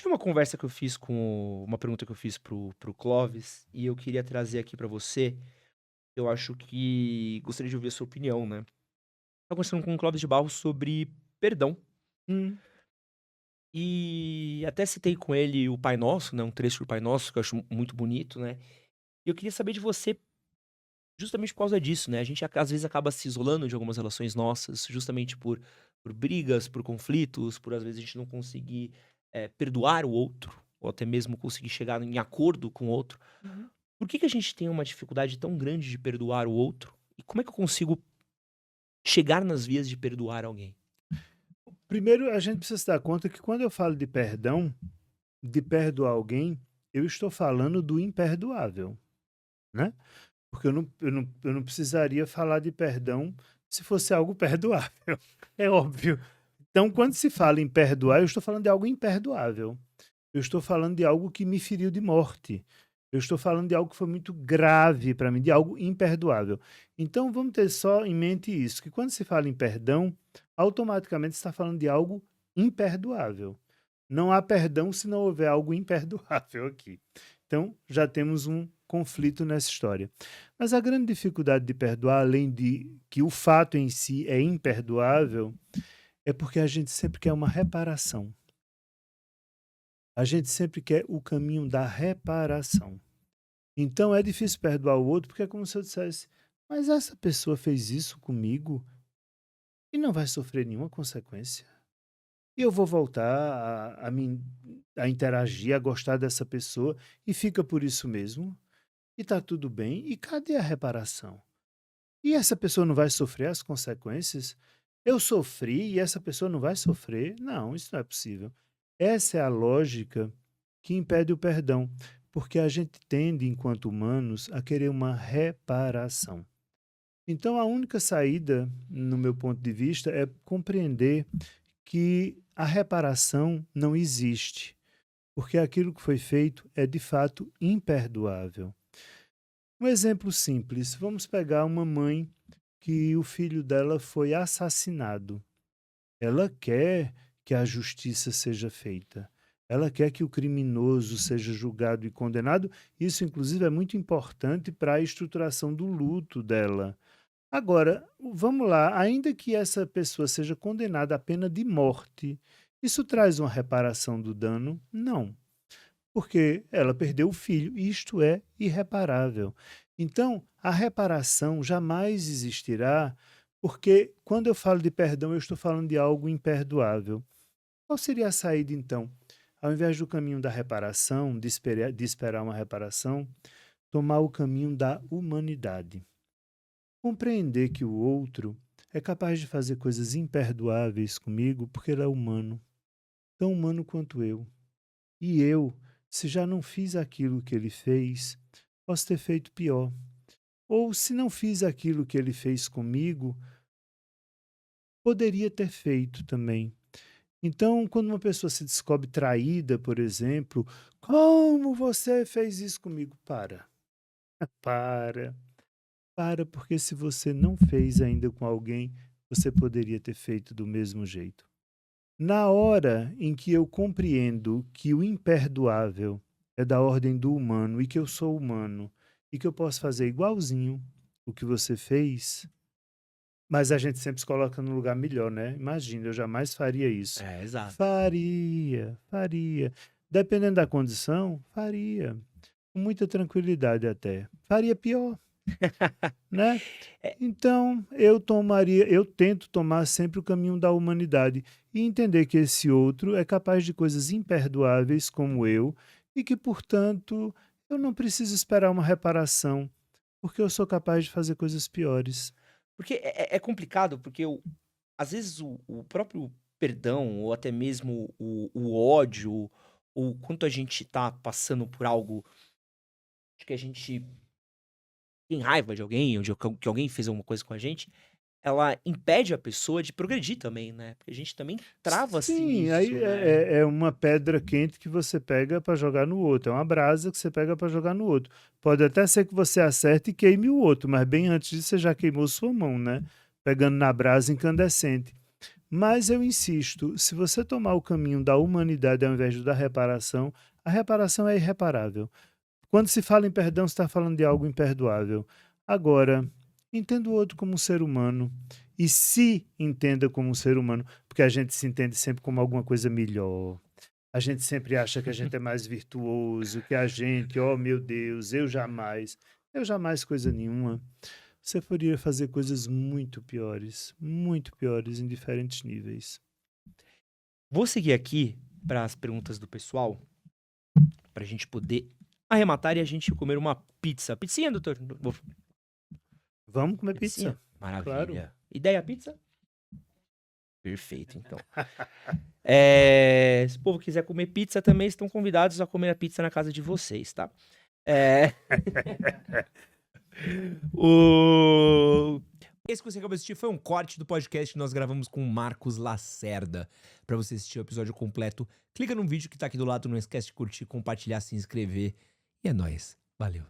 Teve uma conversa que eu fiz com uma pergunta que eu fiz pro Clóvis, e eu queria trazer aqui pra você. Eu acho que gostaria de ouvir a sua opinião, né. Estava conversando com o Clóvis de Barros sobre perdão, Hum, e até citei com ele o Pai Nosso, né, um trecho do Pai Nosso que eu acho muito bonito, né. E eu queria saber de você justamente por causa disso, né, a gente às vezes acaba se isolando de algumas relações nossas, justamente por brigas, por conflitos, por às vezes a gente não conseguir, perdoar o outro, ou até mesmo conseguir chegar em acordo com o outro. uhum. Por que que a gente tem uma dificuldade tão grande de perdoar o outro? E como é que eu consigo chegar nas vias de perdoar alguém? Primeiro, a gente precisa se dar conta que quando eu falo de perdão, de perdoar alguém, eu estou falando do imperdoável, né? Porque eu não precisaria falar de perdão se fosse algo perdoável, é óbvio. Então, quando se fala em perdoar, eu estou falando de algo imperdoável. Eu estou falando de algo que me feriu de morte. Eu estou falando de algo que foi muito grave para mim, de algo imperdoável. Então vamos ter só em mente isso, que quando se fala em perdão, automaticamente está falando de algo imperdoável. Não há perdão se não houver algo imperdoável aqui. Então já temos um conflito nessa história. Mas a grande dificuldade de perdoar, além de que o fato em si é imperdoável, é porque a gente sempre quer uma reparação. A gente sempre quer o caminho da reparação. Então é difícil perdoar o outro, porque é como se eu dissesse: "Mas essa pessoa fez isso comigo e não vai sofrer nenhuma consequência. E eu vou voltar a interagir, a gostar dessa pessoa e fica por isso mesmo, e está tudo bem. E cadê a reparação? E essa pessoa não vai sofrer as consequências? Eu sofri e essa pessoa não vai sofrer? Não, isso não é possível". Essa é a lógica que impede o perdão, porque a gente tende, enquanto humanos, a querer uma reparação. Então, a única saída, no meu ponto de vista, é compreender que a reparação não existe, porque aquilo que foi feito é de fato imperdoável. Um exemplo simples: vamos pegar uma mãe que o filho dela foi assassinado. Ela quer que a justiça seja feita. Ela quer que o criminoso seja julgado e condenado. Isso, inclusive, é muito importante para a estruturação do luto dela. Agora, vamos lá, ainda que essa pessoa seja condenada à pena de morte, isso traz uma reparação do dano? Não, porque ela perdeu o filho, e isto é irreparável. Então, a reparação jamais existirá, porque quando eu falo de perdão, eu estou falando de algo imperdoável. Qual seria a saída então? Ao invés do caminho da reparação, de esperar uma reparação, tomar o caminho da humanidade. Compreender que o outro é capaz de fazer coisas imperdoáveis comigo porque ele é humano, tão humano quanto eu. E eu, se já não fiz aquilo que ele fez, posso ter feito pior. Ou se não fiz aquilo que ele fez comigo, poderia ter feito também. Então, quando uma pessoa se descobre traída, por exemplo, como você fez isso comigo? Para, porque se você não fez ainda com alguém, você poderia ter feito do mesmo jeito. Na hora em que eu compreendo que o imperdoável é da ordem do humano e que eu sou humano e que eu posso fazer igualzinho o que você fez, mas a gente sempre se coloca no lugar melhor, né? Imagina, eu jamais faria isso. É, exato. Faria, faria. Dependendo da condição, faria. Com muita tranquilidade até. Faria pior, né? É, Então, eu tento tomar sempre o caminho da humanidade e entender que esse outro é capaz de coisas imperdoáveis como eu e que, portanto, eu não preciso esperar uma reparação, porque eu sou capaz de fazer coisas piores. porque é complicado, porque às vezes o próprio perdão, ou até mesmo o ódio, ou quanto a gente tá passando por algo de que a gente tem raiva de alguém, ou de que alguém fez alguma coisa com a gente, ela impede a pessoa de progredir também, né, porque a gente também trava-se Sim, aí nisso, né. é uma pedra quente que você pega para jogar no outro, é uma brasa que você pega para jogar no outro. Pode até ser que você acerte e queime o outro, mas bem antes disso você já queimou sua mão, né, pegando na brasa incandescente. Mas eu insisto, se você tomar o caminho da humanidade ao invés do da reparação, a reparação é irreparável. Quando se fala em perdão, você está falando de algo imperdoável. Agora, entenda o outro como um ser humano e se entenda como um ser humano, porque a gente se entende sempre como alguma coisa melhor. A gente sempre acha que a gente é mais virtuoso, que a gente, oh meu Deus, eu jamais coisa nenhuma. Você poderia fazer coisas muito piores em diferentes níveis. Vou seguir aqui para as perguntas do pessoal, para a gente poder arrematar e a gente comer uma pizza. Pizzinha, doutor? Vamos comer Pizzinha? pizza. Maravilha. Claro. Ideia pizza? Perfeito, então. Se o povo quiser comer pizza também, estão convidados a comer a pizza na casa de vocês, tá? Esse que você acabou de assistir foi um corte do podcast que nós gravamos com o Marcos Lacerda. Pra você assistir o episódio completo, clica no vídeo que tá aqui do lado, não esquece de curtir, compartilhar, se inscrever. E é nóis. Valeu.